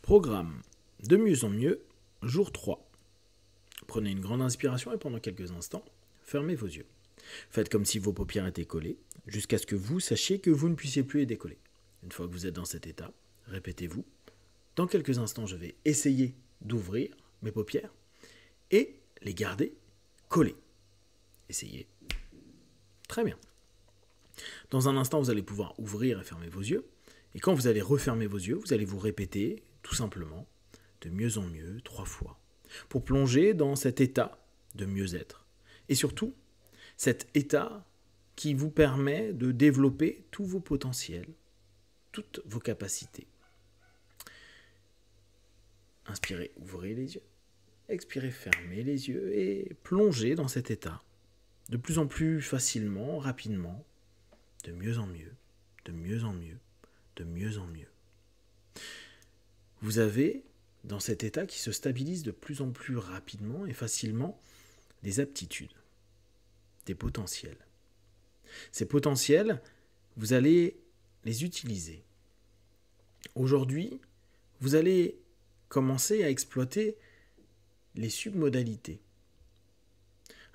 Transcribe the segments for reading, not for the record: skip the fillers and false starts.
Programme de mieux en mieux, jour 3. Prenez une grande inspiration et pendant quelques instants, fermez vos yeux. Faites comme si vos paupières étaient collées, jusqu'à ce que vous sachiez que vous ne puissiez plus les décoller. Une fois que vous êtes dans cet état, répétez-vous. Dans quelques instants, je vais essayer d'ouvrir mes paupières et les garder collées. Essayez. Très bien. Dans un instant, vous allez pouvoir ouvrir et fermer vos yeux. Et quand vous allez refermer vos yeux, vous allez vous répéter, tout simplement, de mieux en mieux, 3 fois, pour plonger dans cet état de mieux-être. Et surtout, cet état qui vous permet de développer tous vos potentiels, toutes vos capacités. Inspirez, ouvrez les yeux. Expirez, fermez les yeux et plongez dans cet état de plus en plus facilement, rapidement, de mieux en mieux, de mieux en mieux, de mieux en mieux. Vous avez, dans cet état qui se stabilise de plus en plus rapidement et facilement, des aptitudes, des potentiels. Ces potentiels, vous allez les utiliser. Aujourd'hui, vous allez commencer à exploiter les submodalités.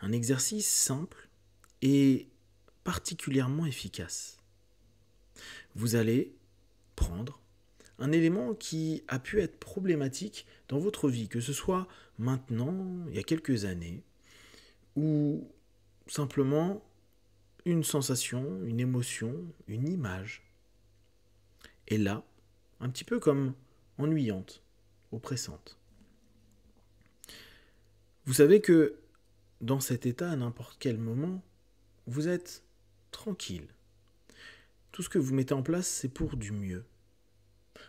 Un exercice simple et particulièrement efficace. Vous allez prendre un élément qui a pu être problématique dans votre vie, que ce soit maintenant, il y a quelques années, ou simplement une sensation, une émotion, une image. Et là, un petit peu comme ennuyante, oppressante. Vous savez que dans cet état, à n'importe quel moment, vous êtes tranquille. Tout ce que vous mettez en place, c'est pour du mieux.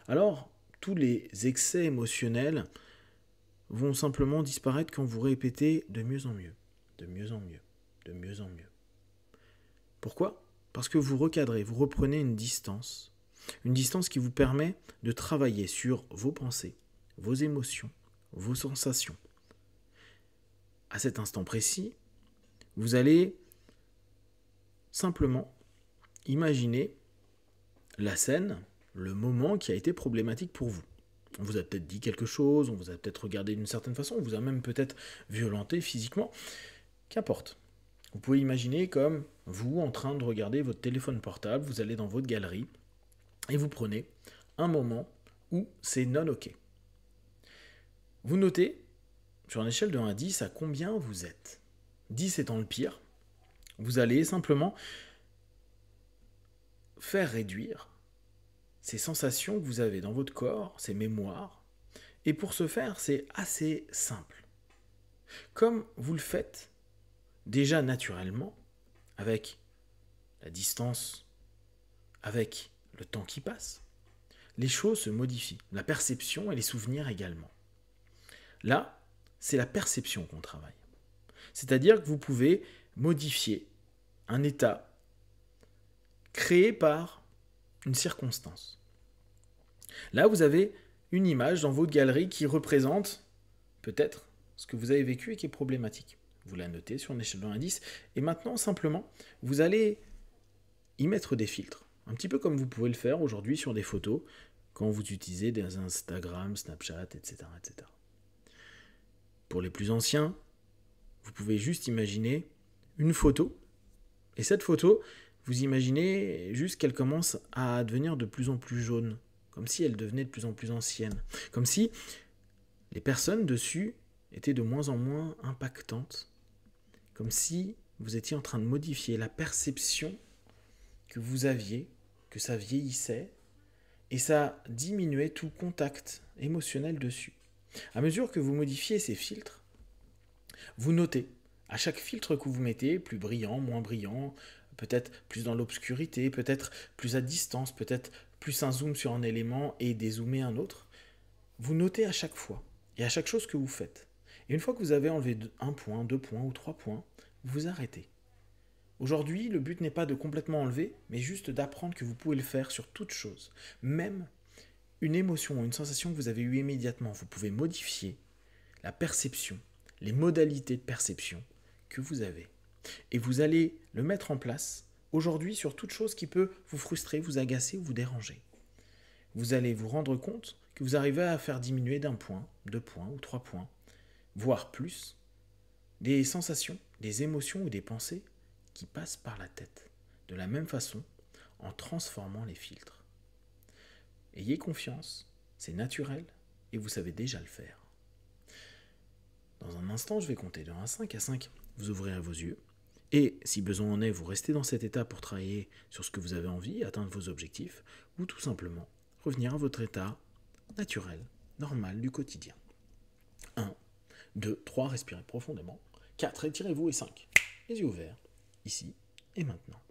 Alors, tous les excès émotionnels vont simplement disparaître quand vous répétez de mieux en mieux, de mieux en mieux, de mieux en mieux. Pourquoi ? Parce que vous recadrez, vous reprenez une distance qui vous permet de travailler sur vos pensées, vos émotions, vos sensations. À cet instant précis, vous allez simplement imaginer la scène, le moment qui a été problématique pour vous. On vous a peut-être dit quelque chose, on vous a peut-être regardé d'une certaine façon, on vous a même peut-être violenté physiquement. Qu'importe. Vous pouvez imaginer comme vous en train de regarder votre téléphone portable, vous allez dans votre galerie et vous prenez un moment où c'est non ok. Vous notez sur une échelle de 1 à 10 à combien vous êtes. 10 étant le pire, vous allez simplement faire réduire ces sensations que vous avez dans votre corps, ces mémoires. Et pour ce faire, c'est assez simple. Comme vous le faites déjà naturellement, avec la distance, avec le temps qui passe, les choses se modifient, la perception et les souvenirs également. Là, c'est la perception qu'on travaille. C'est-à-dire que vous pouvez modifier un état créé par une circonstance. Là, vous avez une image dans votre galerie qui représente peut-être ce que vous avez vécu et qui est problématique. Vous la notez sur une échelle de 1 à 10 et maintenant, simplement, vous allez y mettre des filtres. Un petit peu comme vous pouvez le faire aujourd'hui sur des photos quand vous utilisez des Instagram, Snapchat, etc., etc. Pour les plus anciens, vous pouvez juste imaginer une photo. Et cette photo, vous imaginez juste qu'elle commence à devenir de plus en plus jaune. Comme si elle devenait de plus en plus ancienne. Comme si les personnes dessus étaient de moins en moins impactantes. Comme si vous étiez en train de modifier la perception que vous aviez, que ça vieillissait, et ça diminuait tout contact émotionnel dessus. À mesure que vous modifiez ces filtres, vous notez, à chaque filtre que vous mettez, plus brillant, moins brillant, peut-être plus dans l'obscurité, peut-être plus à distance, peut-être plus un zoom sur un élément et dézoomer un autre, vous notez à chaque fois, et à chaque chose que vous faites. Et une fois que vous avez enlevé 1 point, 2 points ou 3 points, vous arrêtez. Aujourd'hui, le but n'est pas de complètement enlever, mais juste d'apprendre que vous pouvez le faire sur toute chose. Même une émotion ou une sensation que vous avez eue immédiatement, vous pouvez modifier la perception, les modalités de perception que vous avez. Et vous allez le mettre en place aujourd'hui sur toute chose qui peut vous frustrer, vous agacer ou vous déranger. vous allez vous rendre compte que vous arrivez à faire diminuer d'1 point, 2 points ou 3 points, voire plus, des sensations, des émotions ou des pensées qui passent par la tête. De la même façon, en transformant les filtres. Ayez confiance, c'est naturel et vous savez déjà le faire. Dans un instant, je vais compter de 1 à 5. À 5, vous ouvrirez vos yeux. Et si besoin en est, vous restez dans cet état pour travailler sur ce que vous avez envie, atteindre vos objectifs, ou tout simplement revenir à votre état naturel, normal du quotidien. 1, 2, 3, respirez profondément. 4, étirez-vous et 5. Les yeux ouverts, ici et maintenant.